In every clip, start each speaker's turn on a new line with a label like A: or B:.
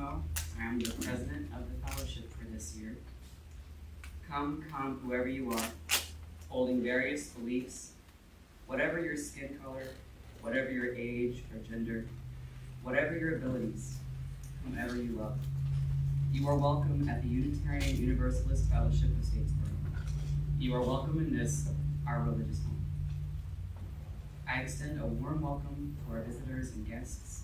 A: Tawes. I am the president of the fellowship for this year. Come, whoever you are, holding various beliefs, whatever your skin color, whatever your age or gender, whatever your abilities, whomever you love. You are welcome at the Unitarian Universalist Fellowship of Statesboro. You are welcome in this, our religious home. I extend a warm welcome to our visitors and guests.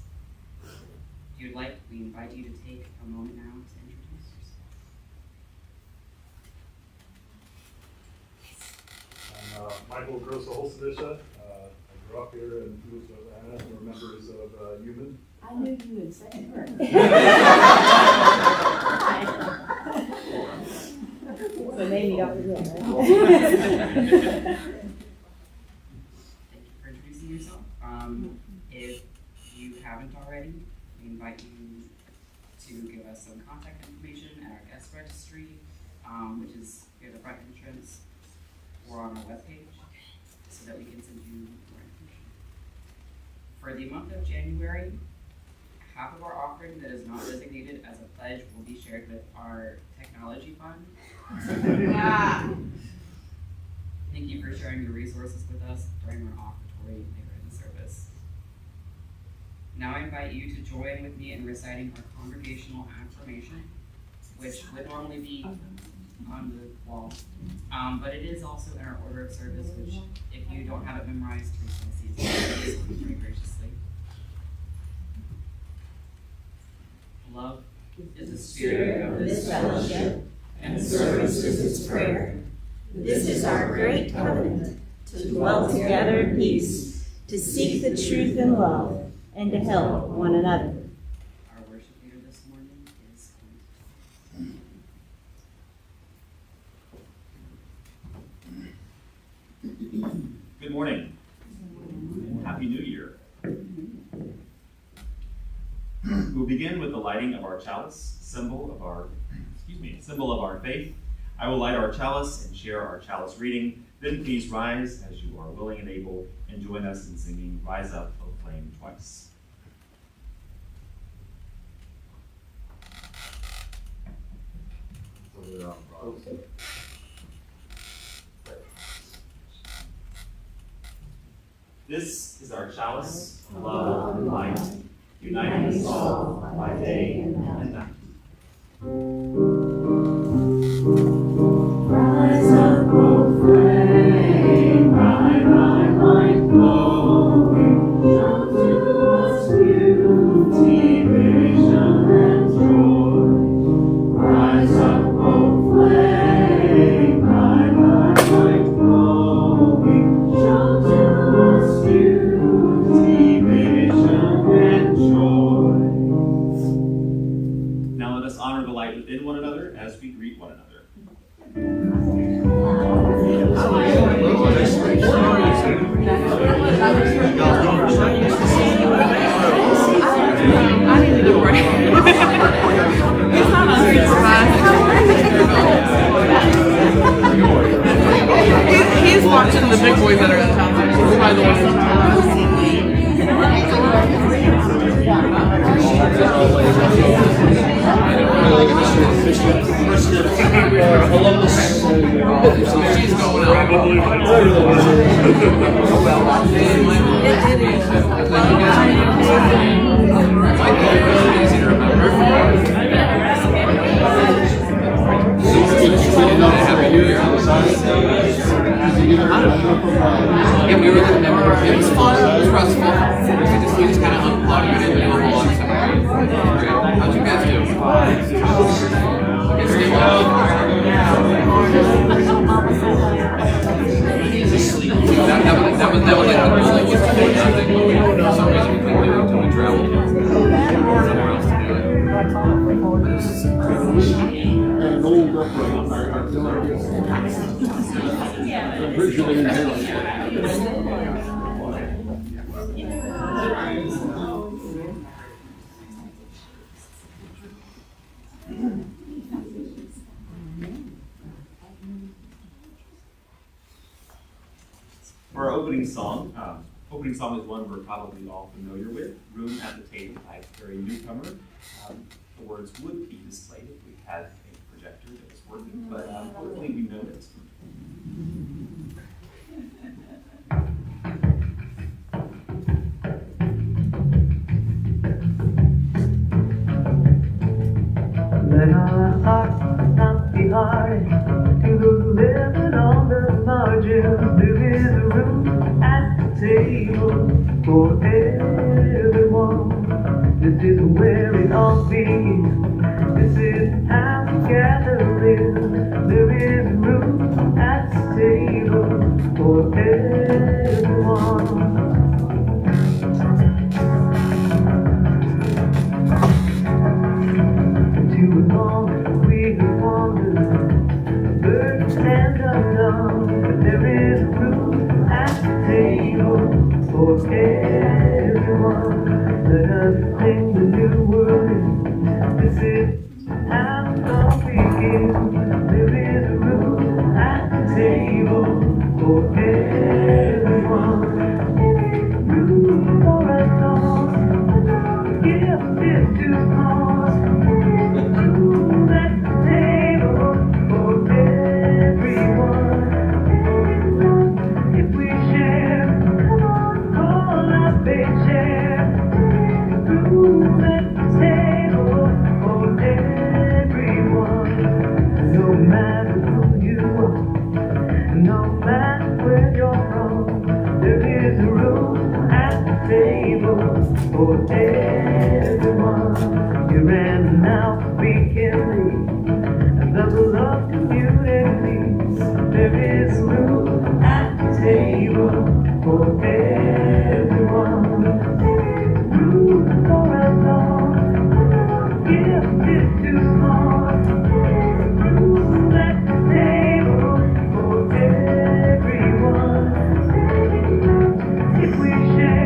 A: If you'd like, we invite you to take a moment now to introduce yourself.
B: I'm Michael Grosso-Holzadisha. I grew up here and moved to Atlanta. We're members of Human.
C: I knew you would say her. So maybe don't forget, right?
A: Thank you for introducing yourself. If you haven't already, we invite you to give us some contact information at our guest registry, which is near the front entrance or on our webpage, so that we can send you more information. For the month of January, half of our offering that is not designated as a pledge will be shared with our technology fund. Thank you for sharing your resources with us during our offertory later in the service. Now I invite you to join with me in reciting our congregational affirmation, which would normally be on the wall, but it is also in our order of service, which if you don't have it memorized, Teresa sees it very graciously. Love is the spirit of this fellowship, and service is its prayer.
D: This is our great covenant, to dwell together in peace, to seek the truth in love, and to help one another.
A: Our worship leader this morning is
E: Good morning. Happy New Year. We'll begin with the lighting of our chalice, symbol of our faith. I will light our chalice and share our chalice reading. Then please rise as you are willing and able, and join us in singing Rise Up, O Flame twice. This is our chalice of love and light, uniting us all by day and night.
D: Rise up, O flame, bright light glowing, show to us beauty, vision, and joy. Rise up, O flame, bright light glowing, show to us beauty, vision, and joy.
E: Now let us honor the light within one another as we greet one another.
F: I needed a break. It's not He's watching the big boys that are in town. He's by the She's going Yeah, we were looking at it. It was fun, it was restful. We just kind of unplugged and didn't do a whole lot of stuff. How'd you guys do? Okay, stay That was like the goal was to do nothing, but for some reason we couldn't do it until we traveled somewhere else to do it. But this is
E: For our opening song is one we're probably all familiar with, Room at the Table by Carrie Newcomer. the words would be displayed if we had a projector that was working, but hopefully we know it.
G: Let our hearts not be hard to those living on the margins. There is room at the table for everyone. This is where it all begins. This is how we gather in. There is room at the table for everyone. Too long we have wandered, birds stand undone, but there is room at the table for everyone. Let us sing the new word. This is how the song begins. There is room at the table for everyone. Room for us all. Gift is too small. For everyone, here and now we can lead the love community. There is room at the table for everyone. Room for us all. Gift is too small. Room at the table for everyone. If we share.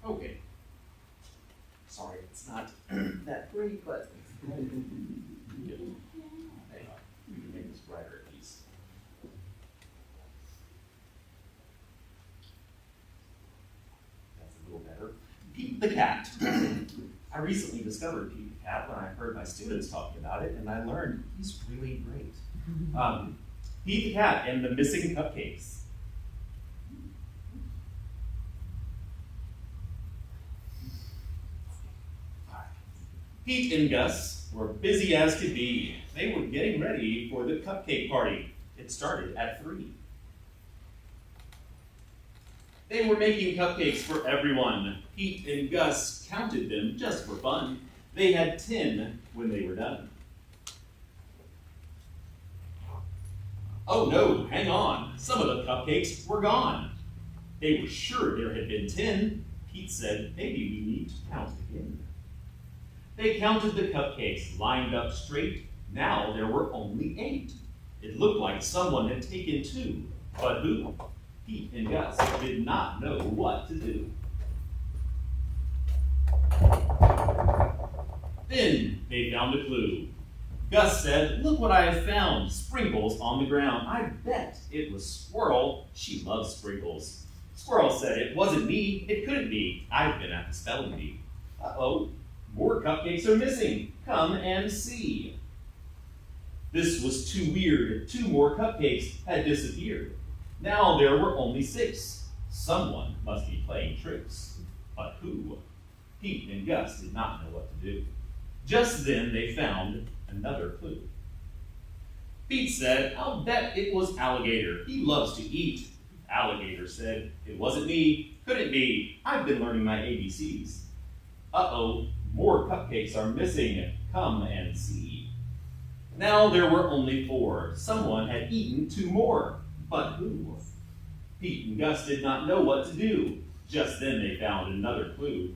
E: Okay. Sorry, it's not that great, but we can make this brighter at least. That's a little better. Pete the Cat. I recently discovered Pete the Cat when I heard my students talking about it, and I learned he's really great. Pete the Cat and the Missing Cupcakes. Pete and Gus were busy as could be. They were getting ready for the cupcake party. It started at 3. They were making cupcakes for everyone. Pete and Gus counted them just for fun. They had 10 when they were done. Oh no, hang on. Some of the cupcakes were gone. They were sure there had been 10. Pete said, maybe we need to count again. They counted the cupcakes, lined up straight. Now there were only 8. It looked like someone had taken 2. But who? Pete and Gus did not know what to do. Then they found a clue. Gus said, look what I have found, sprinkles on the ground. I bet it was Squirrel. She loves sprinkles. Squirrel said, it wasn't me. It couldn't be. I've been at the spelling bee. Uh-oh, more cupcakes are missing. Come and see. This was too weird. 2 more cupcakes had disappeared. Now there were only 6. Someone must be playing tricks. But who? Pete and Gus did not know what to do. Just then they found another clue. Pete said, I'll bet it was Alligator. He loves to eat. Alligator said, it wasn't me. Couldn't be. I've been learning my ABCs. Uh-oh, more cupcakes are missing. Come and see. Now there were only 4. Someone had eaten 2 more. But who? Pete and Gus did not know what to do. Just then they found another clue.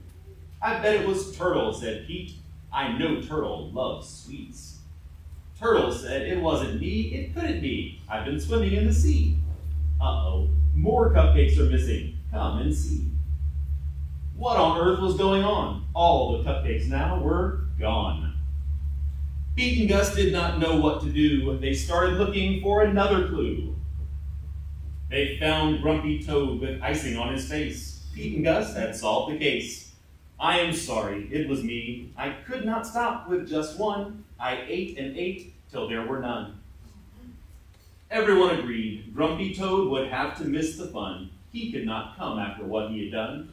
E: I bet it was Turtle, said Pete. I know Turtle loves sweets. Turtle said, it wasn't me, it couldn't be. I've been swimming in the sea. Uh-oh, more cupcakes are missing. Come and see. What on earth was going on? All the cupcakes now were gone. Pete and Gus did not know what to do. They started looking for another clue. They found Grumpy Toad with icing on his face. Pete and Gus had solved the case. I am sorry, it was me. I could not stop with just one. I ate and ate till there were none. Everyone agreed Grumpy Toad would have to miss the fun. He could not come after what he had done.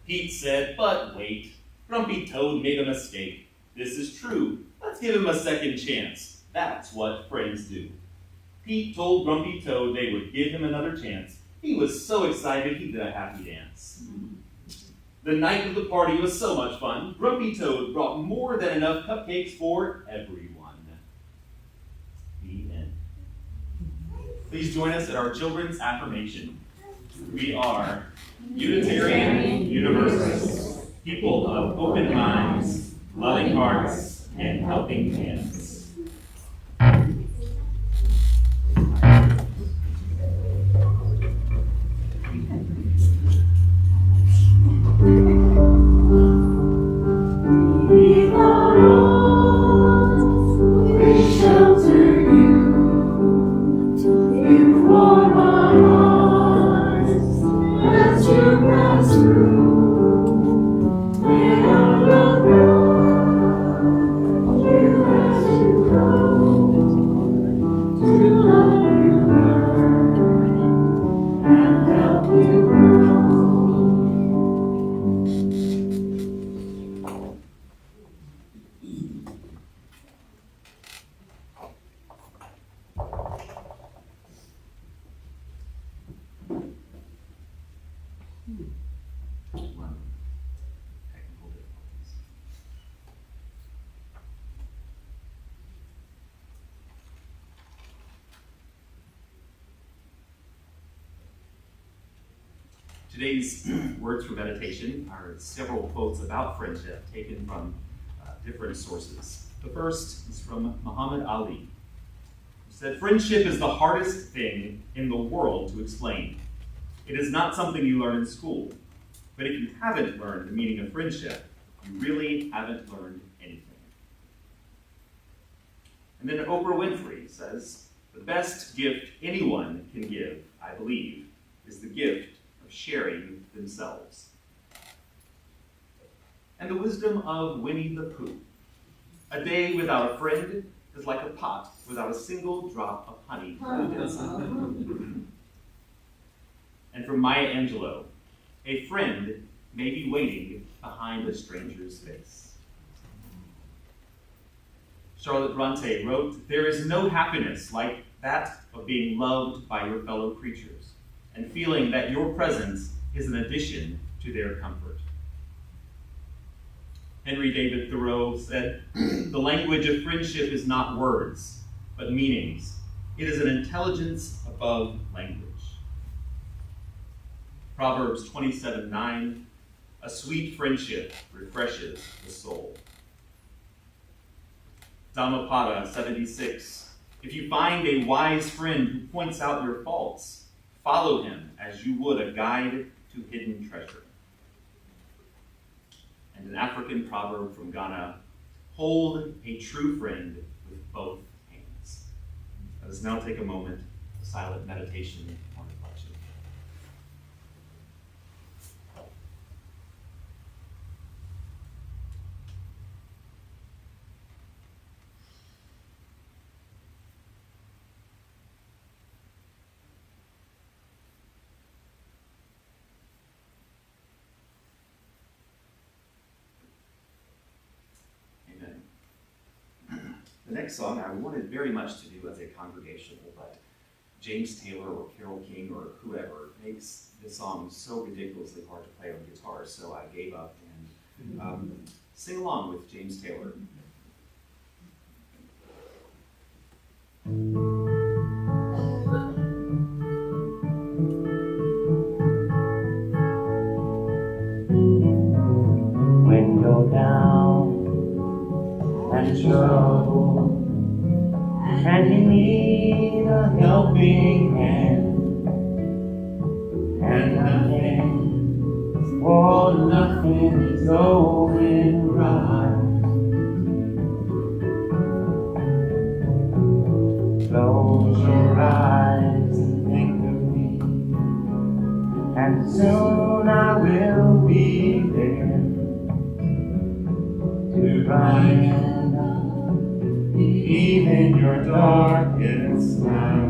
E: Pete said, but wait, Grumpy Toad made a mistake. This is true. Let's give him a second chance. That's what friends do. Pete told Grumpy Toad they would give him another chance. He was so excited he did a happy dance. The night of the party was so much fun. Grumpy Toad brought more than enough cupcakes for everyone. The end. Please join us at our children's affirmation. We are Unitarian Universalists, people of open minds, loving hearts, and helping hands. Today's words for meditation are several quotes about friendship taken from different sources. The first is from Muhammad Ali, who said, friendship is the hardest thing in the world to explain. It is not something you learn in school, but if you haven't learned the meaning of friendship, you really haven't learned anything. And then Oprah Winfrey says, the best gift anyone can give, I believe, is the gift of sharing themselves. And the wisdom of Winnie the Pooh. A day without a friend is like a pot without a single drop of honey. And from Maya Angelou, a friend may be waiting behind a stranger's face. Charlotte Bronte wrote, "There is no happiness like that of being loved by your fellow creatures and feeling that your presence is an addition to their comfort." Henry David Thoreau said, "The language of friendship is not words, but meanings. It is an intelligence above language." Proverbs 27:9, "A sweet friendship refreshes the soul." Dhammapada 76, "If you find a wise friend who points out your faults, follow him as you would a guide to hidden treasure." And an African proverb from Ghana, "Hold a true friend with both hands." Let us now take a moment of silent meditation on reflection. The next song I wanted very much to do as a congregational, but James Taylor or Carole King or whoever makes this song so ridiculously hard to play on guitar, so I gave up and sing along with James Taylor.
G: When you're down and troubled and you need a helping hand, and nothing is going right. Close your eyes and think of me, and soon I will be there to brighten up even your darkest night.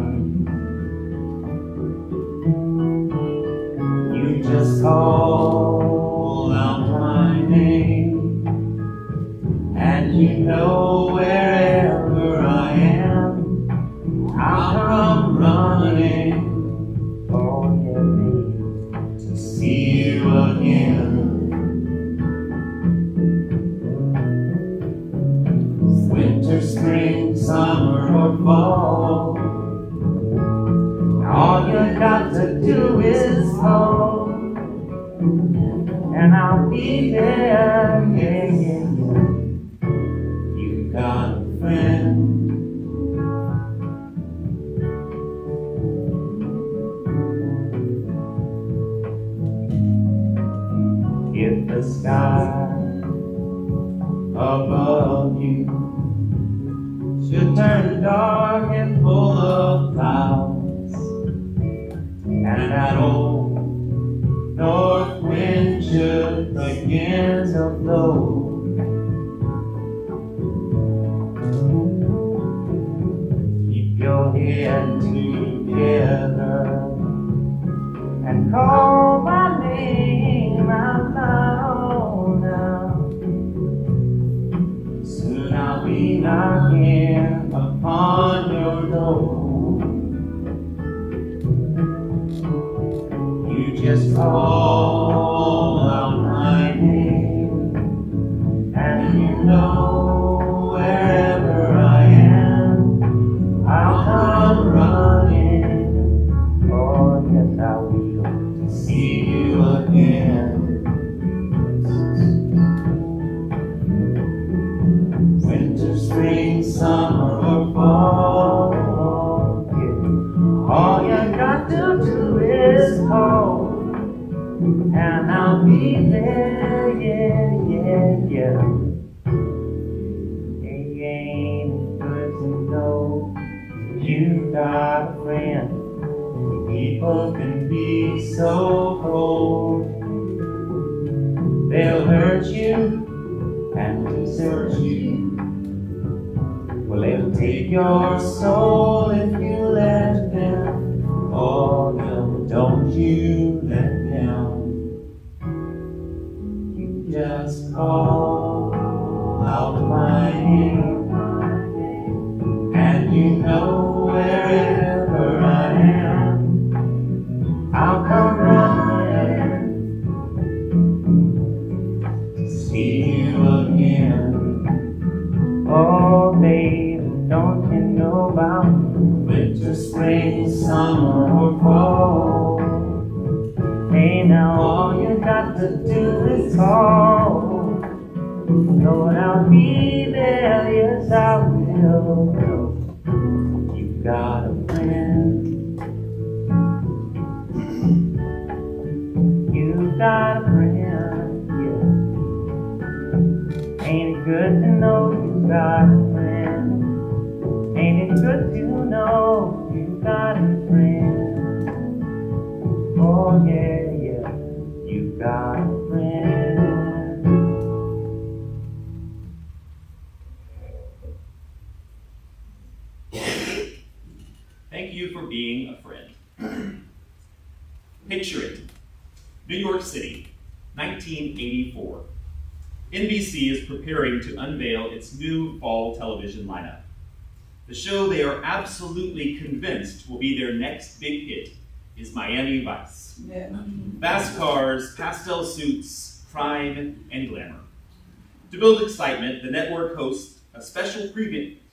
G: You just call out my name, and you know wherever I am, I'll come running for you to see you again. Winter, spring, summer, or fall, all you got to do is call, and I'll be there, yeah, yeah, yeah. You got a friend. If the sky above you should turn dark and full of clouds, and that old north wind should begin to blow, keep your head together and call my name out loud now. Soon I'll be knocking upon your door. You just call out my name, and you know wherever I am, I'll come running. Oh, yes, I will, to see you again. Winter, spring, summer, or fall, yeah. All you got to do is call, and I'll be there, yeah, yeah, yeah. It ain't good to know you got a friend. People can be so cold. They'll hurt you and desert you. Well, they'll take your soul if you let them. Oh, no, don't you let them. You just call out my name, know wherever I am, I'll come running to see you again. Oh, baby, don't you know about winter, spring, summer, or fall? Hey, now all you got to do is call. Lord, I'll be there, yes I will. You've got a friend. You've got a friend, yeah. Ain't it good to know you've got a friend? Ain't it good to know you've got a friend? Oh yeah, yeah, you've got a friend.
E: Thank you for being a friend. Picture it. New York City, 1984. NBC is preparing to unveil its new fall television lineup. The show they are absolutely convinced will be their next big hit is Miami Vice. Fast cars, pastel suits, crime, and glamour. To build excitement, the network hosts a special preview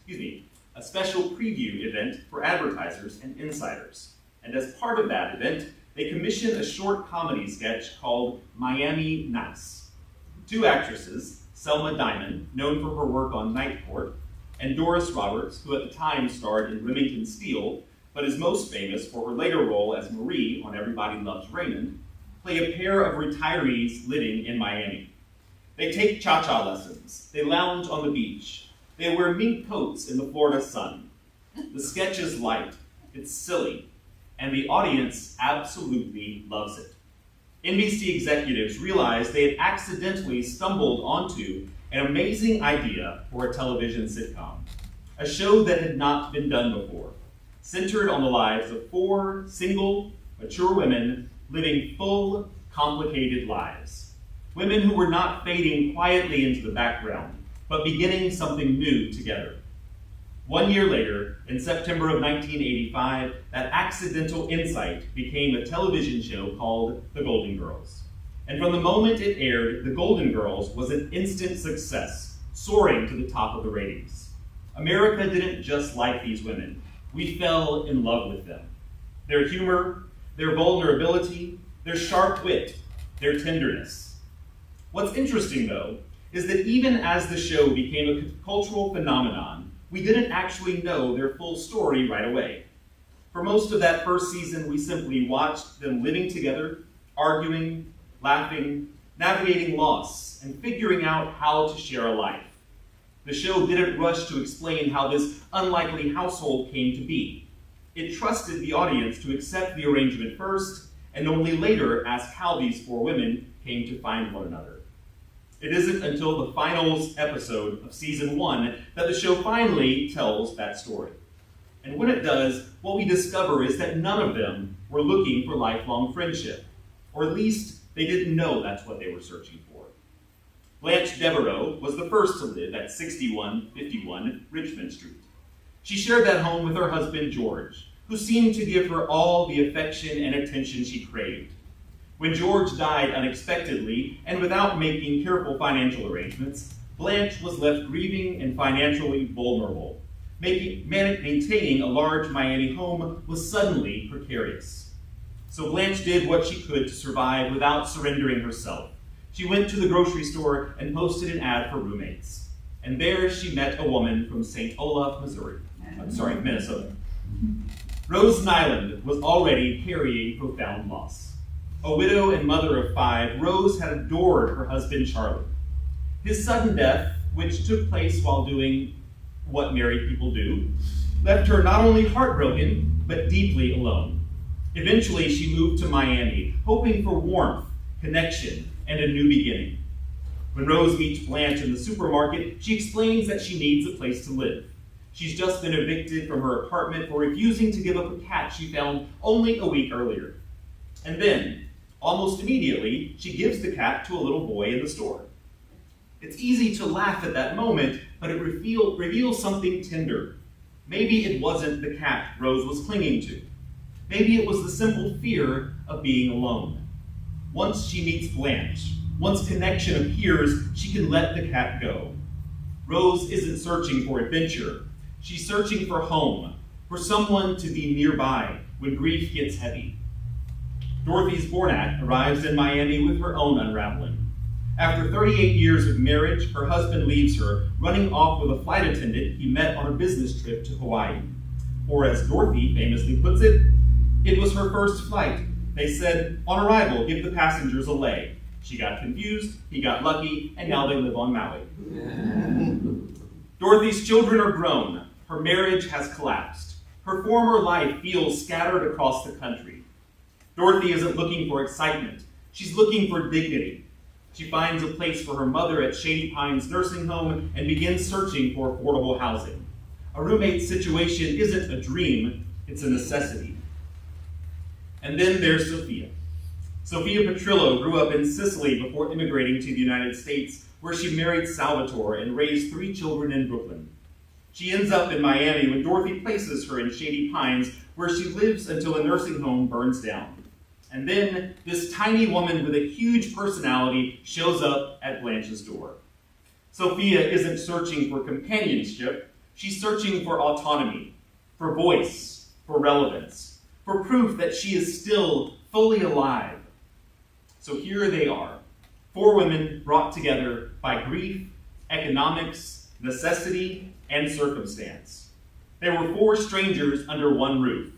E: event for advertisers and insiders. And as part of that event, they commissioned a short comedy sketch called Miami Nice. Two actresses, Selma Diamond, known for her work on Night Court, and Doris Roberts, who at the time starred in Remington Steele, but is most famous for her later role as Marie on Everybody Loves Raymond, play a pair of retirees living in Miami. They take cha-cha lessons, they lounge on the beach, they wear mink coats in the Florida sun. The sketch is light, it's silly, and the audience absolutely loves it. NBC executives realized they had accidentally stumbled onto an amazing idea for a television sitcom, a show that had not been done before, centered on the lives of four single, mature women living full, complicated lives. Women who were not fading quietly into the background, but beginning something new together. 1 year later, in September of 1985, that accidental insight became a television show called The Golden Girls. And from the moment it aired, The Golden Girls was an instant success, soaring to the top of the ratings. America didn't just like these women. We fell in love with them. Their humor, their vulnerability, their sharp wit, their tenderness. What's interesting, though, is that even as the show became a cultural phenomenon, we didn't actually know their full story right away. For most of that first season, we simply watched them living together, arguing, laughing, navigating loss, and figuring out how to share a life. The show didn't rush to explain how this unlikely household came to be. It trusted the audience to accept the arrangement first, and only later ask how these four women came to find one another. It isn't until the finals episode of season 1 that the show finally tells that story. And when it does, what we discover is that none of them were looking for lifelong friendship, or at least they didn't know that's what they were searching for. Blanche Devereaux was the first to live at 6151 Richmond Street. She shared that home with her husband, George, who seemed to give her all the affection and attention she craved. When George died unexpectedly and without making careful financial arrangements, Blanche was left grieving and financially vulnerable. Maintaining a large Miami home was suddenly precarious. So Blanche did what she could to survive without surrendering herself. She went to the grocery store and posted an ad for roommates. And there she met a woman from St. Olaf, Minnesota. Rose Nyland was already carrying profound loss. A widow and mother of 5, Rose had adored her husband, Charlie. His sudden death, which took place while doing what married people do, left her not only heartbroken, but deeply alone. Eventually, she moved to Miami, hoping for warmth, connection, and a new beginning. When Rose meets Blanche in the supermarket, she explains that she needs a place to live. She's just been evicted from her apartment for refusing to give up a cat she found only a week earlier. And then, almost immediately, she gives the cat to a little boy in the store. It's easy to laugh at that moment, but it reveals something tender. Maybe it wasn't the cat Rose was clinging to. Maybe it was the simple fear of being alone. Once she meets Blanche, once connection appears, she can let the cat go. Rose isn't searching for adventure. She's searching for home, for someone to be nearby when grief gets heavy. Dorothy's Bornat arrives in Miami with her own unraveling. After 38 years of marriage, her husband leaves her, running off with a flight attendant he met on a business trip to Hawaii. Or as Dorothy famously puts it was her first flight. They said, on arrival, give the passengers a lay. She got confused, he got lucky, and now they live on Maui. Dorothy's children are grown. Her marriage has collapsed. Her former life feels scattered across the country. Dorothy isn't looking for excitement. She's looking for dignity. She finds a place for her mother at Shady Pines Nursing Home and begins searching for affordable housing. A roommate situation isn't a dream, it's a necessity. And then there's Sophia. Sophia Petrillo grew up in Sicily before immigrating to the United States, where she married Salvatore and raised 3 children in Brooklyn. She ends up in Miami when Dorothy places her in Shady Pines, where she lives until a nursing home burns down. And then this tiny woman with a huge personality shows up at Blanche's door. Sophia isn't searching for companionship, she's searching for autonomy, for voice, for relevance, for proof that she is still fully alive. So here they are, 4 women brought together by grief, economics, necessity, and circumstance. They were 4 strangers under one roof.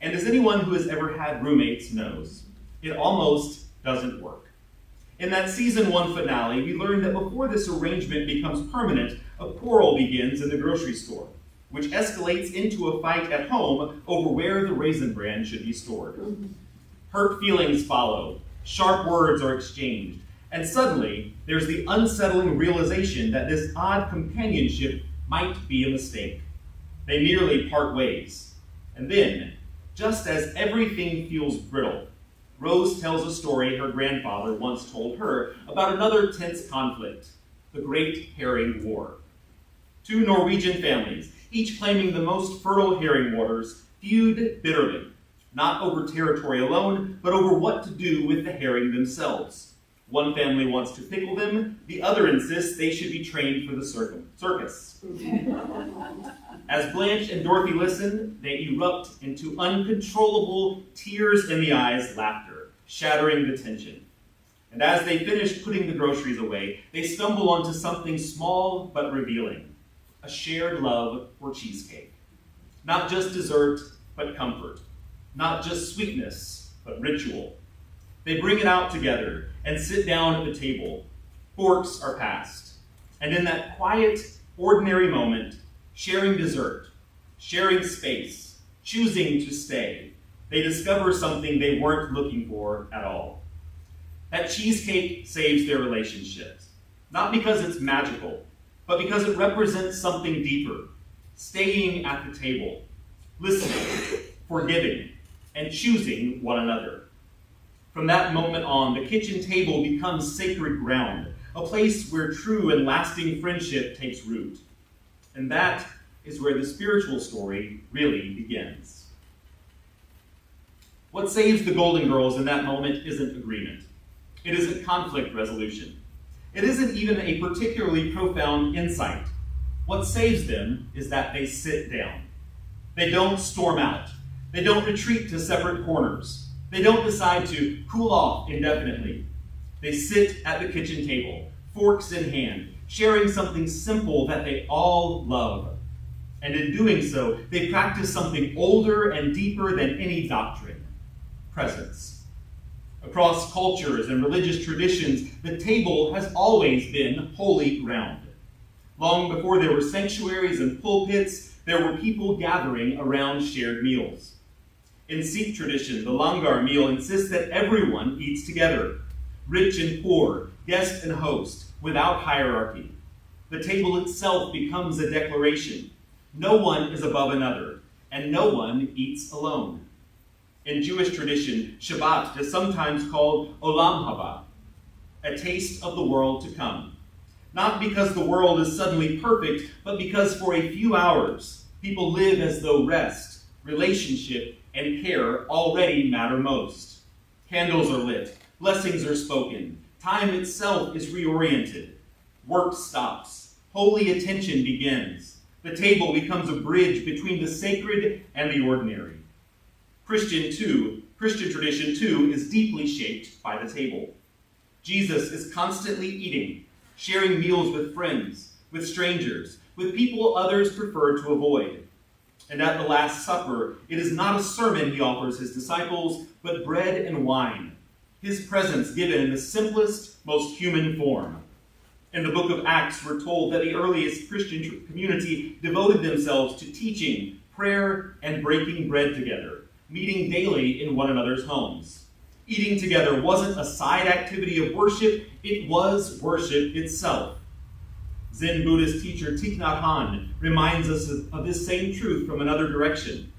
E: And as anyone who has ever had roommates knows, it almost doesn't work. In that season 1 finale, we learned that before this arrangement becomes permanent, a quarrel begins in the grocery store, which escalates into a fight at home over where the Raisin Bran should be stored. Hurt feelings follow, sharp words are exchanged, and suddenly there's the unsettling realization that this odd companionship might be a mistake. They nearly part ways. And then, just as everything feels brittle, Rose tells a story her grandfather once told her about another tense conflict, the Great Herring War. 2 Norwegian families, each claiming the most fertile herring waters, feud bitterly, not over territory alone, but over what to do with the herring themselves. One family wants to pickle them, the other insists they should be trained for the circus. As Blanche and Dorothy listen, they erupt into uncontrollable tears in the eyes laughter, shattering the tension. And as they finish putting the groceries away, they stumble onto something small but revealing, a shared love for cheesecake. Not just dessert, but comfort. Not just sweetness, but ritual. They bring it out together and sit down at the table. Forks are passed. And in that quiet, ordinary moment, sharing dessert, sharing space, choosing to stay, they discover something they weren't looking for at all. That cheesecake saves their relationships, not because it's magical, but because it represents something deeper, staying at the table, listening, forgiving, and choosing one another. From that moment on, the kitchen table becomes sacred ground, a place where true and lasting friendship takes root. And that is where the spiritual story really begins. What saves the Golden Girls in that moment isn't agreement. It isn't conflict resolution. It isn't even a particularly profound insight. What saves them is that they sit down. They don't storm out. They don't retreat to separate corners. They don't decide to cool off indefinitely. They sit at the kitchen table, forks in hand, sharing something simple that they all love. And in doing so, they practice something older and deeper than any doctrine: presence. Across cultures and religious traditions, the table has always been holy ground. Long before there were sanctuaries and pulpits, there were people gathering around shared meals. In Sikh tradition, the langar meal insists that everyone eats together, rich and poor, guest and host, without hierarchy. The table itself becomes a declaration. No one is above another, and no one eats alone. In Jewish tradition, Shabbat is sometimes called Olam Haba, a taste of the world to come. Not because the world is suddenly perfect, but because for a few hours, People live as though rest, relationship, and care already matter most. Candles are lit, blessings are spoken, time itself is reoriented. Work stops, holy attention begins. The table becomes a bridge between the sacred and the ordinary. Christian tradition too is deeply shaped by the table. Jesus is constantly eating, sharing meals with friends, with strangers, with people others prefer to avoid. And at the Last Supper, it is not a sermon he offers his disciples, but bread and wine, his presence given in the simplest, most human form. In the book of Acts, we're told that the earliest Christian community devoted themselves to teaching, prayer, and breaking bread together, meeting daily in one another's homes. Eating together wasn't a side activity of worship, it was worship itself. Zen Buddhist teacher Thich Nhat Hanh reminds us of this same truth from another direction.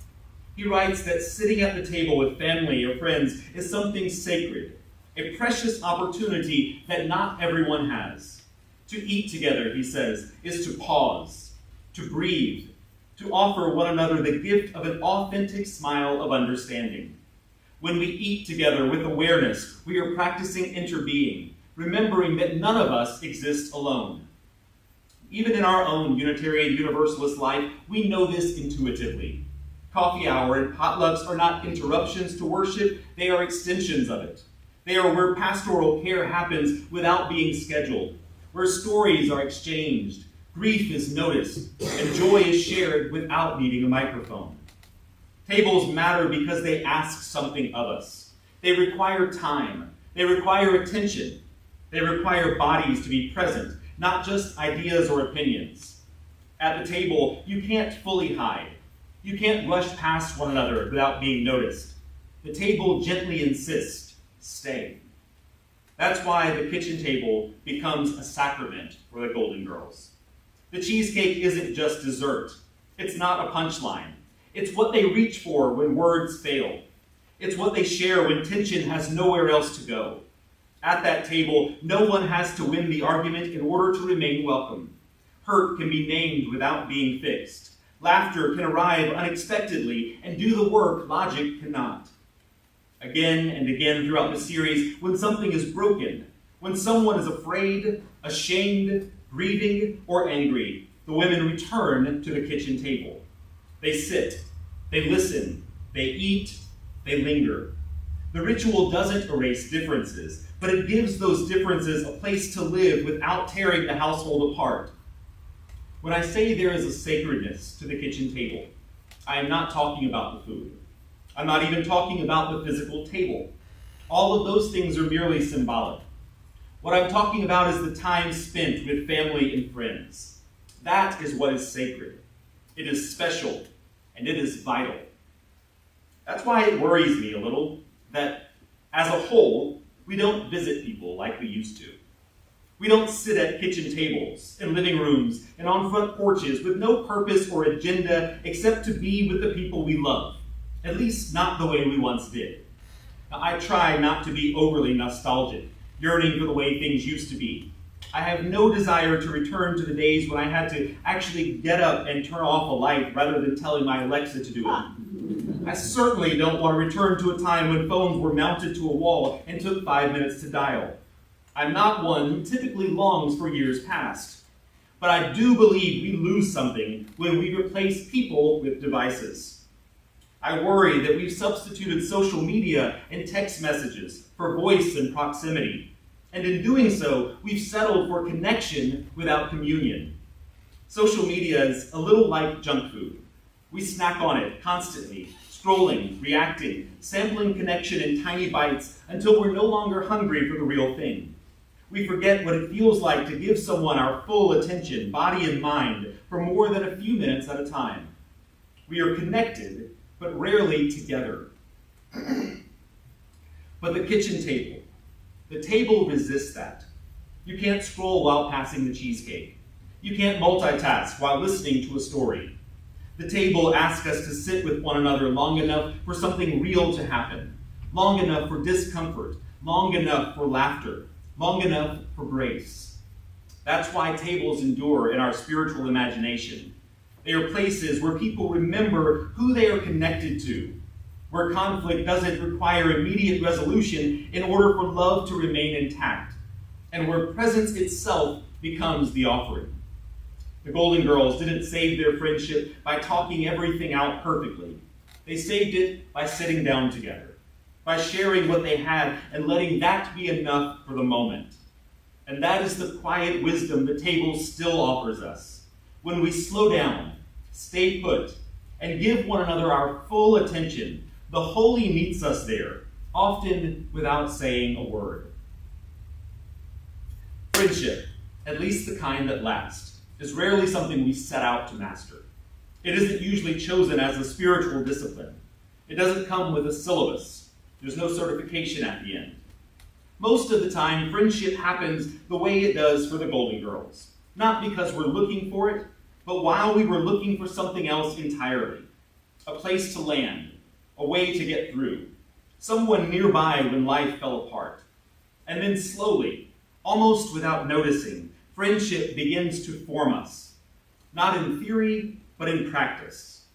E: He writes that sitting at the table with family or friends is something sacred, a precious opportunity that not everyone has. To eat together, he says, is to pause, to breathe, to offer one another the gift of an authentic smile of understanding. When we eat together with awareness, we are practicing interbeing, remembering that none of us exist alone. Even in our own Unitarian Universalist life, we know this intuitively. Coffee hour and potlucks are not interruptions to worship, they are extensions of it. They are where pastoral care happens without being scheduled, where stories are exchanged, grief is noticed, and joy is shared without needing a microphone. Tables matter because they ask something of us. They require time. They require attention. They require bodies to be present, not just ideas or opinions. At the table, you can't fully hide. You can't rush past one another without being noticed. The table gently insists, stay. That's why the kitchen table becomes a sacrament for the Golden Girls. The cheesecake isn't just dessert. It's not a punchline. It's what they reach for when words fail. It's what they share when tension has nowhere else to go. At that table, no one has to win the argument in order to remain welcome. Hurt can be named without being fixed. Laughter can arrive unexpectedly and do the work logic cannot. Again and again throughout the series, when something is broken, when someone is afraid, ashamed, grieving, or angry, the women return to the kitchen table. They sit, they listen, they eat, they linger. The ritual doesn't erase differences, but it gives those differences a place to live without tearing the household apart. When I say there is a sacredness to the kitchen table, I am not talking about the food. I'm not even talking about the physical table. All of those things are merely symbolic. What I'm talking about is the time spent with family and friends. That is what is sacred. It is special, and it is vital. That's why it worries me a little that, as a whole, we don't visit people like we used to. We don't sit at kitchen tables, in living rooms, and on front porches with no purpose or agenda except to be with the people we love, at least not the way we once did. Now, I try not to be overly nostalgic, yearning for the way things used to be. I have no desire to return to the days when I had to actually get up and turn off a light rather than telling my Alexa to do it. I certainly don't want to return to a time when phones were mounted to a wall and took 5 minutes to dial. I'm not one who typically longs for years past, but I do believe we lose something when we replace people with devices. I worry that we've substituted social media and text messages for voice and proximity. And in doing so, we've settled for connection without communion. Social media is a little like junk food. We snack on it constantly, scrolling, reacting, sampling connection in tiny bites until we're no longer hungry for the real thing. We forget what it feels like to give someone our full attention, body and mind, for more than a few minutes at a time. We are connected, but rarely together. But the kitchen table. The table resists that. You can't scroll while passing the cheesecake. You can't multitask while listening to a story. The table asks us to sit with one another long enough for something real to happen, long enough for discomfort, long enough for laughter, long enough for grace. That's why tables endure in our spiritual imagination. They are places where people remember who they are connected to, where conflict doesn't require immediate resolution in order for love to remain intact, and where presence itself becomes the offering. The Golden Girls didn't save their friendship by talking everything out perfectly. They saved it by sitting down together, by sharing what they had and letting that be enough for the moment. And that is the quiet wisdom the table still offers us. When we slow down, stay put, and give one another our full attention, the holy meets us there, often without saying a word. Friendship, at least the kind that lasts, is rarely something we set out to master. It isn't usually chosen as a spiritual discipline. It doesn't come with a syllabus. There's no certification at the end. Most of the time, friendship happens the way it does for the Golden Girls. Not because we're looking for it, but while we were looking for something else entirely. A place to land, a way to get through, someone nearby when life fell apart. And then slowly, almost without noticing, friendship begins to form us. Not in theory, but in practice.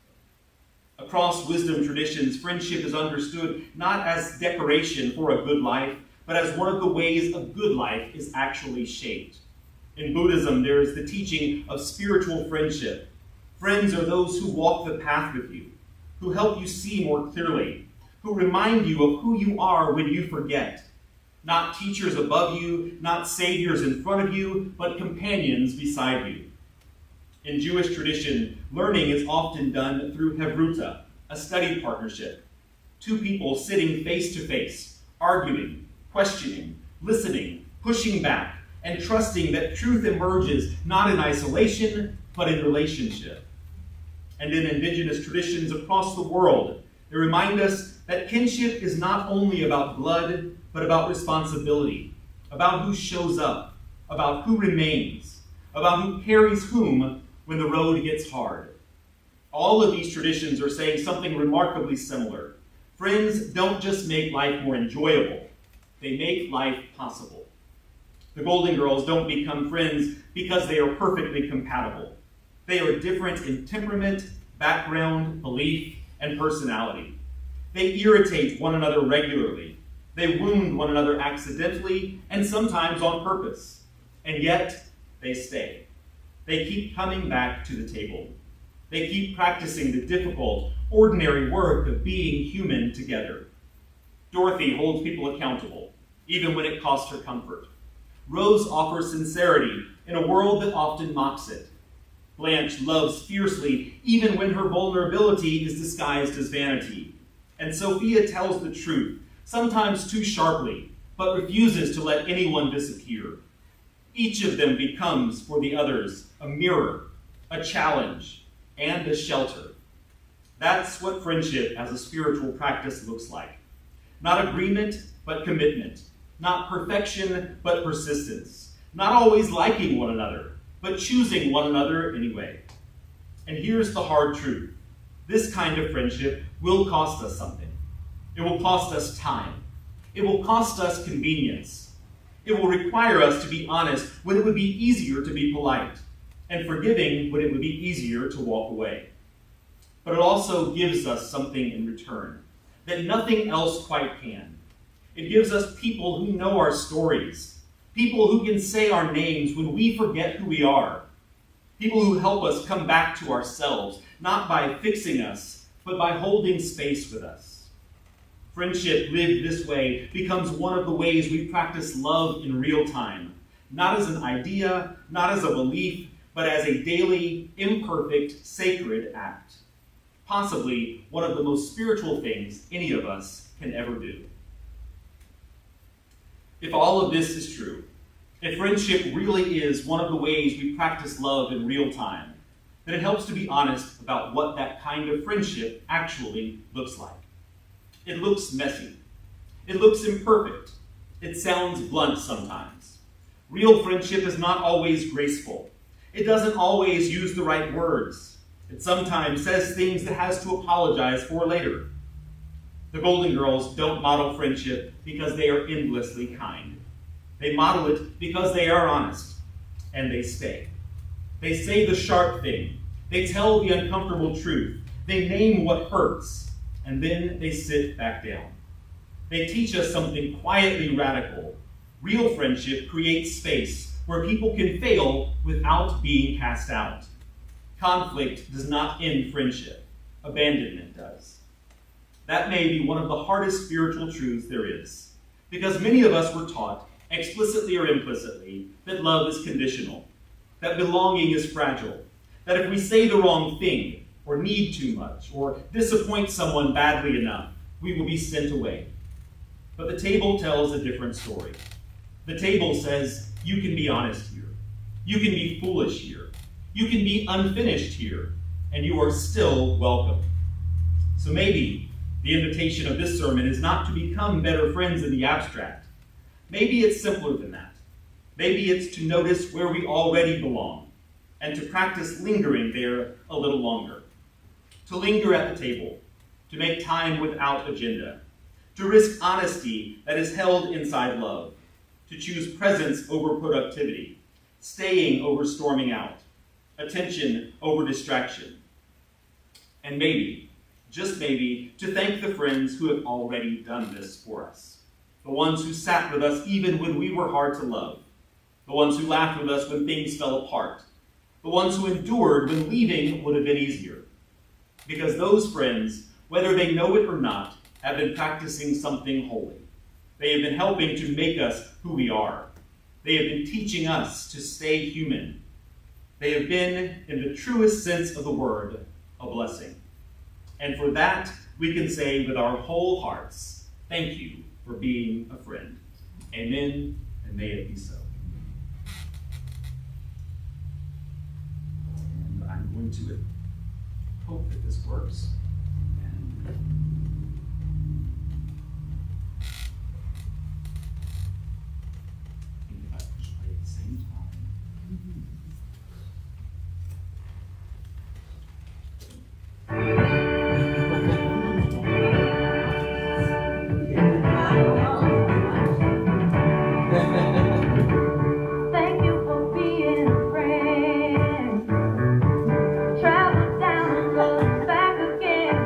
E: Across wisdom traditions, friendship is understood not as decoration for a good life, but as one of the ways a good life is actually shaped. In Buddhism, there is the teaching of spiritual friendship. Friends are those who walk the path with you, who help you see more clearly, who remind you of who you are when you forget. Not teachers above you, not saviors in front of you, but companions beside you. In Jewish tradition, learning is often done through Hevruta, a study partnership. Two people sitting face to face, arguing, questioning, listening, pushing back, and trusting that truth emerges not in isolation, but in relationship. And in indigenous traditions across the world, they remind us that kinship is not only about blood, but about responsibility, about who shows up, about who remains, about who carries whom when the road gets hard. All of these traditions are saying something remarkably similar. Friends don't just make life more enjoyable, they make life possible. The Golden Girls don't become friends because they are perfectly compatible. They are different in temperament, background, belief, and personality. They irritate one another regularly. They wound one another accidentally and sometimes on purpose. And yet, they stay. They keep coming back to the table. They keep practicing the difficult, ordinary work of being human together. Dorothy holds people accountable, even when it costs her comfort. Rose offers sincerity in a world that often mocks it. Blanche loves fiercely, even when her vulnerability is disguised as vanity. And Sophia tells the truth, sometimes too sharply, but refuses to let anyone disappear. Each of them becomes, for the others, a mirror, a challenge, and a shelter. That's what friendship as a spiritual practice looks like. Not agreement, but commitment. Not perfection, but persistence. Not always liking one another, but choosing one another anyway. And here's the hard truth. This kind of friendship will cost us something. It will cost us time. It will cost us convenience. It will require us to be honest when it would be easier to be polite, and forgiving when it would be easier to walk away. But it also gives us something in return that nothing else quite can. It gives us people who know our stories, people who can say our names when we forget who we are, people who help us come back to ourselves, not by fixing us, but by holding space with us. Friendship lived this way becomes one of the ways we practice love in real time, not as an idea, not as a belief, but as a daily, imperfect, sacred act. Possibly one of the most spiritual things any of us can ever do. If all of this is true, if friendship really is one of the ways we practice love in real time, then it helps to be honest about what that kind of friendship actually looks like. It looks messy. It looks imperfect. It sounds blunt sometimes. Real friendship is not always graceful. It doesn't always use the right words. It sometimes says things that has to apologize for later. The Golden Girls don't model friendship because they are endlessly kind. They model it because they are honest, and they stay. They say the sharp thing. They tell the uncomfortable truth. They name what hurts, and then they sit back down. They teach us something quietly radical. Real friendship creates space where people can fail without being cast out. Conflict does not end friendship. Abandonment does. That may be one of the hardest spiritual truths there is, because many of us were taught, explicitly or implicitly, that love is conditional, that belonging is fragile, that if we say the wrong thing, or need too much, or disappoint someone badly enough, we will be sent away. But the table tells a different story. The table says, you can be honest here. You can be foolish here. You can be unfinished here, and you are still welcome. So maybe the invitation of this sermon is not to become better friends in the abstract. Maybe it's simpler than that. Maybe it's to notice where we already belong, and to practice lingering there a little longer. To linger at the table, to make time without agenda, to risk honesty that is held inside love, to choose presence over productivity, staying over storming out, attention over distraction. And maybe, just maybe, to thank the friends who have already done this for us. The ones who sat with us even when we were hard to love. The ones who laughed with us when things fell apart. The ones who endured when leaving would have been easier. Because those friends, whether they know it or not, have been practicing something holy. They have been helping to make us who we are. They have been teaching us to stay human. They have been, in the truest sense of the word, a blessing. And for that, we can say with our whole hearts, thank you for being a friend. Amen, and may it be so. And I'm going to hope that this works.
G: Thank you for being a friend. Travel down and look back again.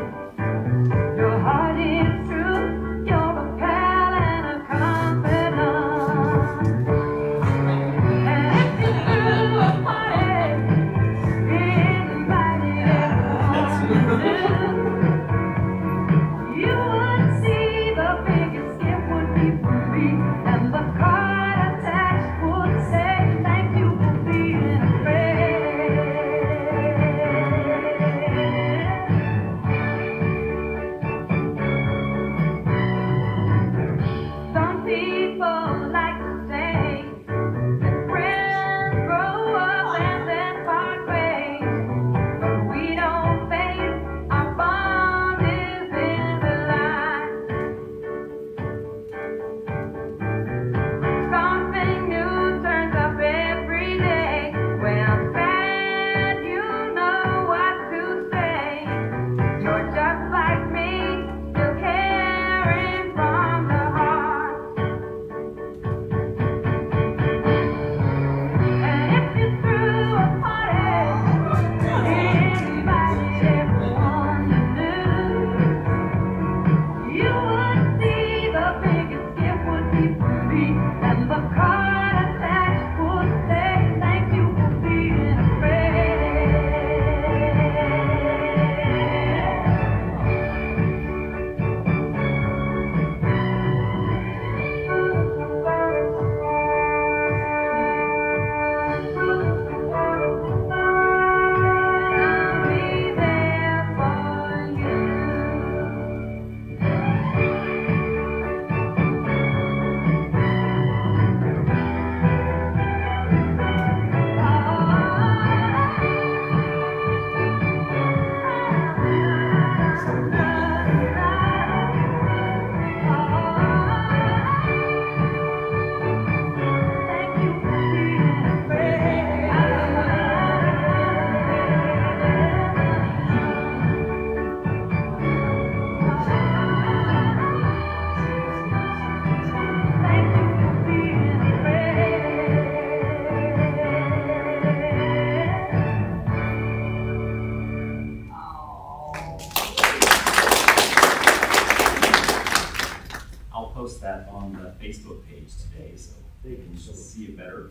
E: Facebook page today, so they can see it better.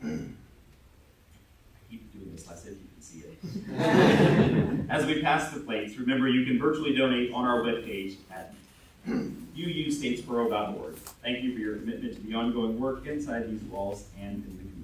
E: I keep doing this, I said you can see it. As we pass the plates, remember you can virtually donate on our webpage at uustatesboro.org. Thank you for your commitment to the ongoing work inside these walls and in the community.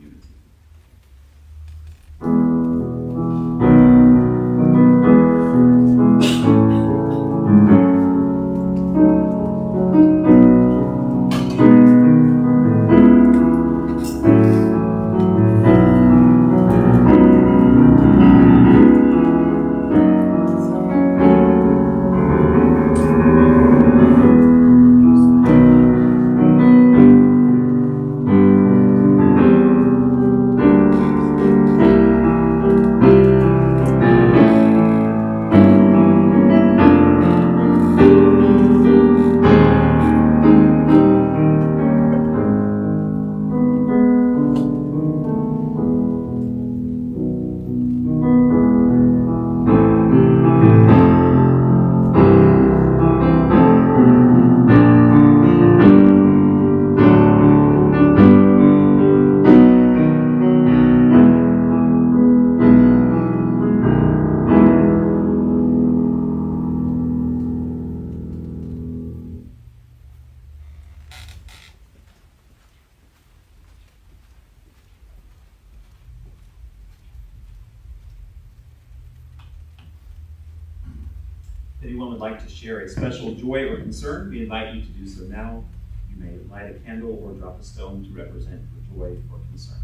E: If anyone would like to share a special joy or concern, we invite you to do so now. You may light a candle or drop a stone to represent your joy or concern.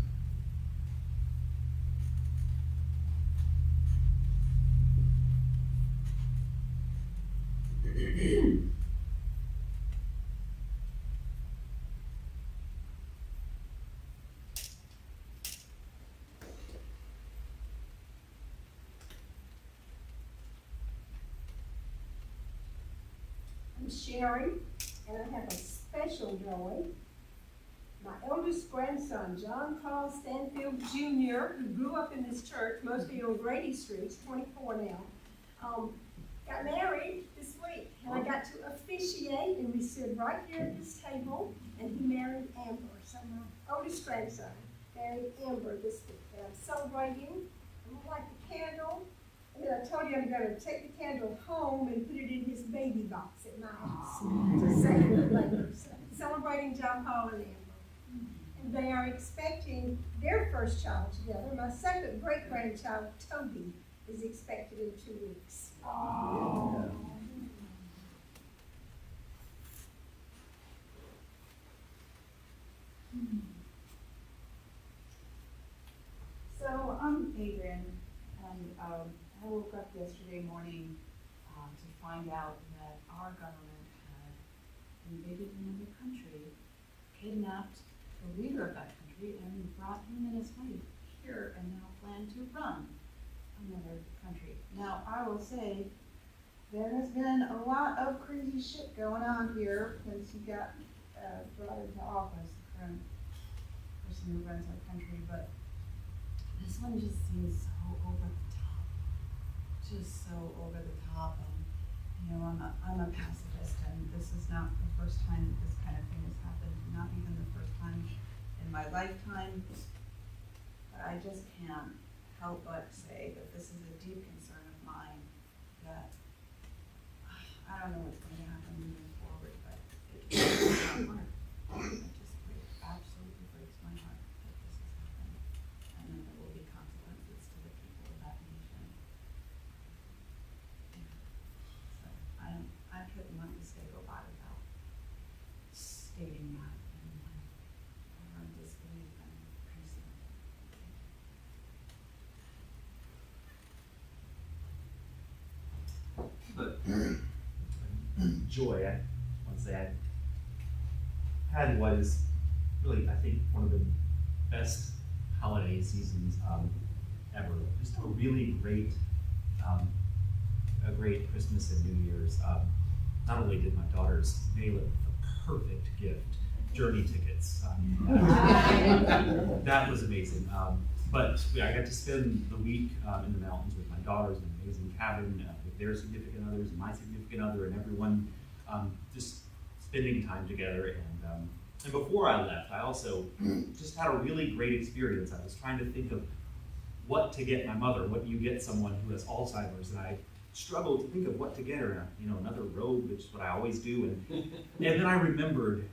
H: I'm Sherry, and I have a special joy. My eldest grandson, John Paul Stanfield Jr., who grew up in this church, mostly on Grady Street, he's 24 now, got married this week, and I got to officiate, and we stood right here at this table, and he married Amber. So my oldest grandson married Amber this week, and I'm celebrating. I'm gonna light the candle. And then I told you I'm going to take the candle home and put it in his baby box at my house to save it later. So, celebrating John Paul and Amber. And they are expecting their first child together. My second great-grandchild, Toby, is expected in 2 weeks. Oh.
C: So I'm Adrian, and I woke up yesterday morning to find out that our government had invaded another country, kidnapped the leader of that country, and brought him and his wife here, and now plan to run another country. Now, I will say, there has been a lot of crazy shit going on here since he got brought into office, the current person who runs our country, but this one just seems so over the top. Just so over the top, and you know, I'm a pacifist, and this is not the first time that this kind of thing has happened, not even the first time in my lifetime. But I just can't help but say that this is a deep concern of mine, that I don't know what's going to happen moving forward, but it breaks my heart. It just absolutely breaks my heart that this has happened, and that there will be consequences to the people of that nation. So I couldn't let this day go by without stating that and my disbelief and concern.
E: But joy, I want to say I had what is really, I think, one of the best holiday seasons ever. Just a really great, a great Christmas and New Year's. Not only did my daughters nail it with the perfect gift, journey tickets. That was amazing. But I got to spend the week in the mountains with my daughters in an amazing cabin with their significant others and my significant other and everyone just spending time together. And before I left, I also just had a really great experience. I was trying to think of what to get my mother, what you get someone who has Alzheimer's, and I struggled to think of what to get her, another robe, which is what I always do. And then I remembered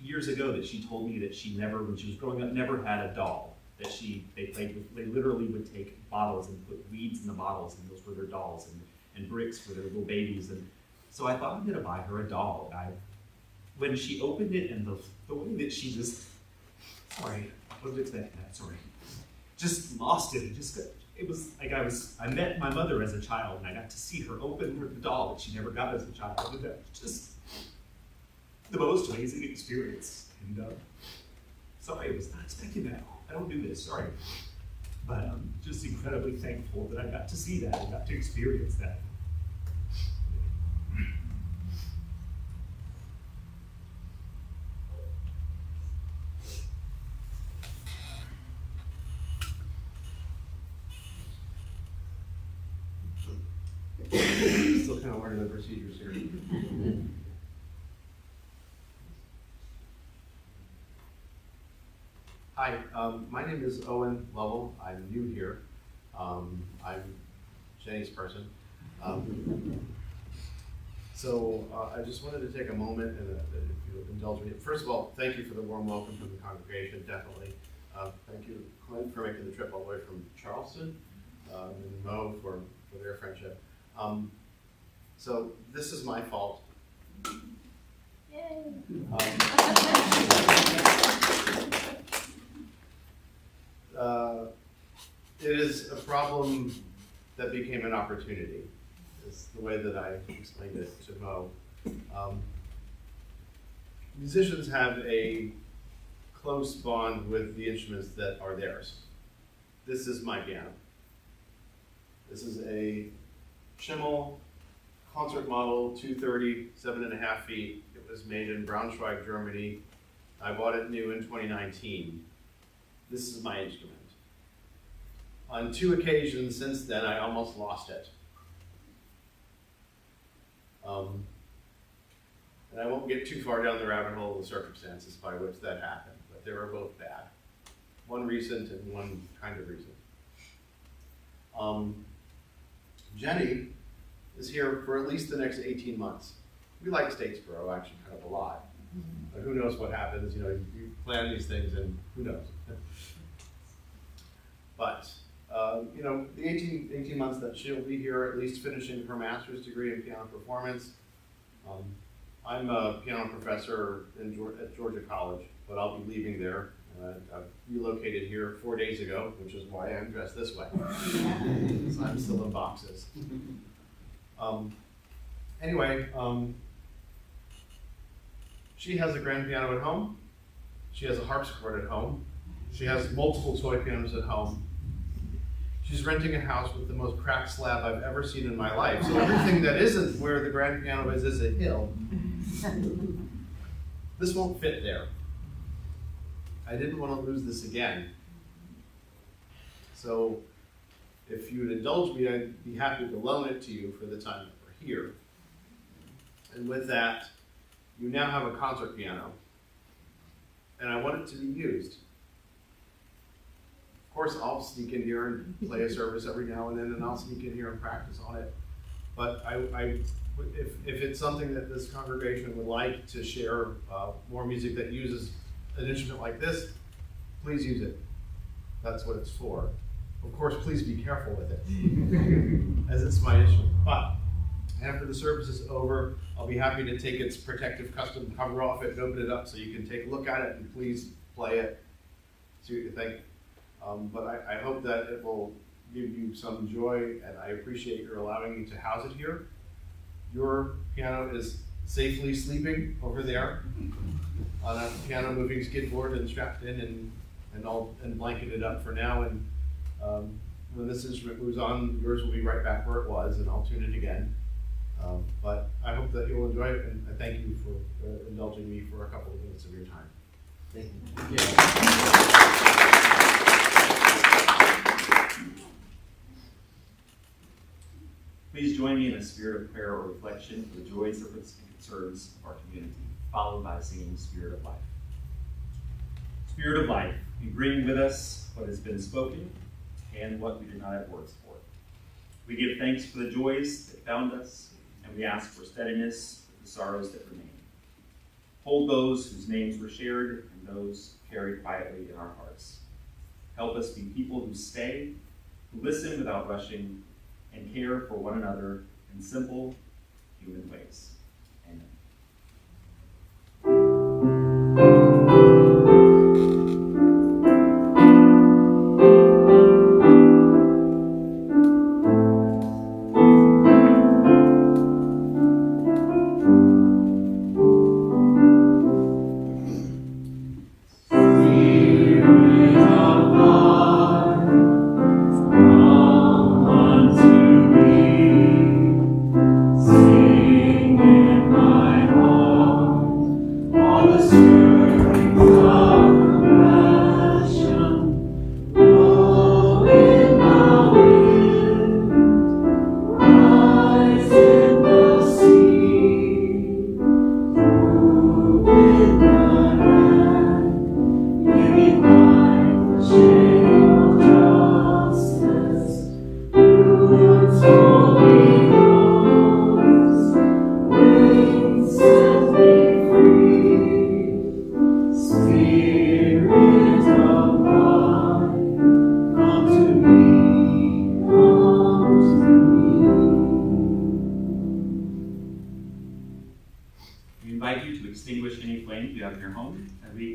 E: years ago that she told me that she never, when she was growing up, never had a doll. That they literally would take bottles and put weeds in the bottles, and those were their dolls, and bricks for their little babies. And so I thought I'm gonna buy her a doll. When she opened it and the way that she just, sorry, I wasn't expecting that, sorry. Just lost it. It was like I met my mother as a child, and I got to see her open the doll that she never got as a child. And that was just the most amazing experience. And sorry, I was not expecting that. I don't do this, sorry. But I'm just incredibly thankful that I got to see that and got to experience that.
I: Still kind of learning the procedures here. Hi, my name is Owen Lovell. I'm new here. I'm Jenny's person. So I just wanted to take a moment and if you indulge me. First of all, thank you for the warm welcome from the congregation, definitely. Thank you, Clint, for making the trip all the way from Charleston, and Mo for their friendship. So this is my fault.
H: Yay!
I: It is a problem that became an opportunity, is the way that I explained it to Mo. Musicians have a close bond with the instruments that are theirs. This is my piano. This is a Schimmel concert model 230, 7.5 feet. It was made in Braunschweig, Germany. I bought it new in 2019. This is my instrument. On 2 occasions since then, I almost lost it. And I won't get too far down the rabbit hole of the circumstances by which that happened, but they were both bad. One recent and one kind of recent. Jenny is here for at least the next 18 months. We like Statesboro actually kind of a lot. But who knows what happens, you plan these things and who knows. But, the 18 months that she'll be here, at least finishing her master's degree in piano performance. I'm a piano professor at Georgia College, but I'll be leaving there. I've relocated here 4 days ago, which is why I'm dressed this way. So I'm still in boxes. Anyway, she has a grand piano at home. She has a harpsichord at home. She has multiple toy pianos at home. She's renting a house with the most cracked slab I've ever seen in my life. So everything that isn't where the grand piano is a hill. This won't fit there. I didn't want to lose this again. So if you would indulge me, I'd be happy to loan it to you for the time that we're here. And with that, you now have a concert piano. And I want it to be used. Of course, I'll sneak in here and play a service every now and then, and I'll sneak in here and practice on it. But if it's something that this congregation would like to share more music that uses an instrument like this, please use it. That's what it's for. Of course, please be careful with it, as it's my instrument. But after the service is over, I'll be happy to take its protective custom cover off it and open it up so you can take a look at it and please play it, see what you think. But I hope that it will give you some joy, and I appreciate your allowing me to house it here. Your piano is safely sleeping over there on a piano moving skid board and strapped in and blanketed up for now. And when this instrument moves on, yours will be right back where it was, and I'll tune it again. But I hope that you'll enjoy it, and I thank you for indulging me for a couple of minutes of your time. Thank you.
E: Please join join me in a spirit of prayer or reflection for the joys, efforts, and concerns of our community, followed by singing Spirit of Life. Spirit of Life, we bring with us what has been spoken and what we do not have words for. We give thanks for the joys that found us, and we ask for steadiness for the sorrows that remain. Hold those whose names were shared and those carried quietly in our hearts. Help us be people who stay, who listen without rushing, and care for one another in simple human ways. Amen.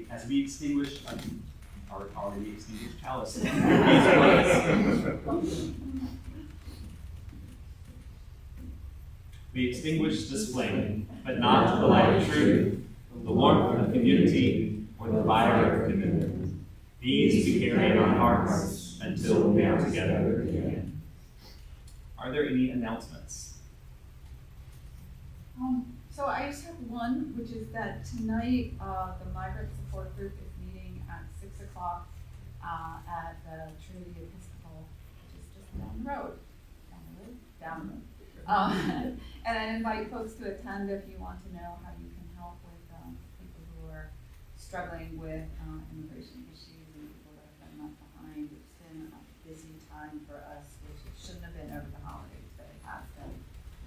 E: As we extinguish our already extinguished chalice. We extinguish this flame, but not the light of truth, the warmth of community, or the fire of commitment. These we carry in our hearts until we are together again. Are there any announcements?
C: So I just have one, which is that tonight, the migrant support group is meeting at 6 o'clock at the Trinity Episcopal, which is just down the road. And I invite folks to attend if you want to know how you can help with people who are struggling with immigration issues and people that have been left behind. It's been a busy time for us, which it shouldn't have been over the holidays, but it has been,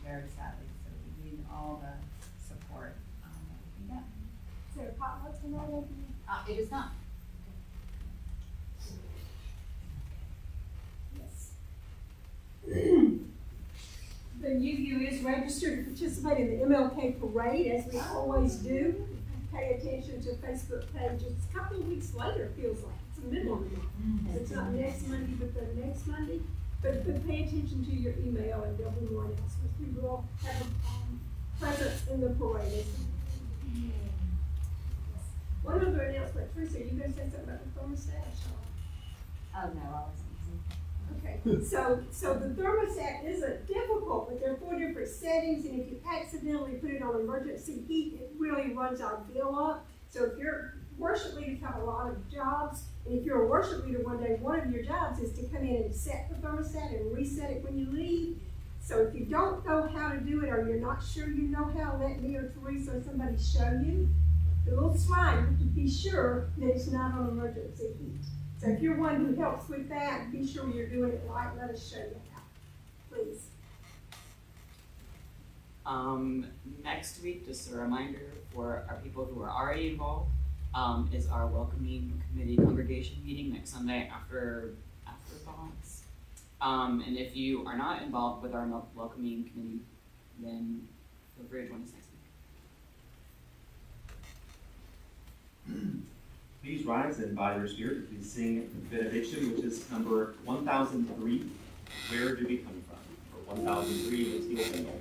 C: very sadly. So we need all the support that we can get.
H: Is there a potluck tonight?
C: It is not.
H: Yes. The UU is registered to participate in the MLK parade, as we always do. Pay attention to Facebook pages. A couple of weeks later, it feels like. It's the middle of the month. It's not next Monday, but the next Monday. But pay attention to your email and there'll be more announcements. We will have a presence in the parade. One other announcement, Teresa, are you going to say something about the thermostat?
C: Oh, no, I wasn't.
H: Okay, so the thermostat isn't difficult, but there are 4 different settings, and if you accidentally put it on emergency heat, it really runs our bill up. So if your worship leaders have a lot of jobs, and if you're a worship leader one day, one of your jobs is to come in and set the thermostat and reset it when you leave. So if you don't know how to do it, or you're not sure you know how, let me or Teresa or somebody show you. The little slide to be sure that it's not on emergency heat. So if you're one who helps with that, be sure you're doing it right. Let us show you how, please.
A: Next week, just a reminder for our people who are already involved, is our welcoming committee congregation meeting next Sunday after thoughts. And if you are not involved with our welcoming committee, then feel free to join us next week.
E: Please rise and by your spirit, please sing the benediction, which is number 1003. Where do we come from? Or 1003, let's be single.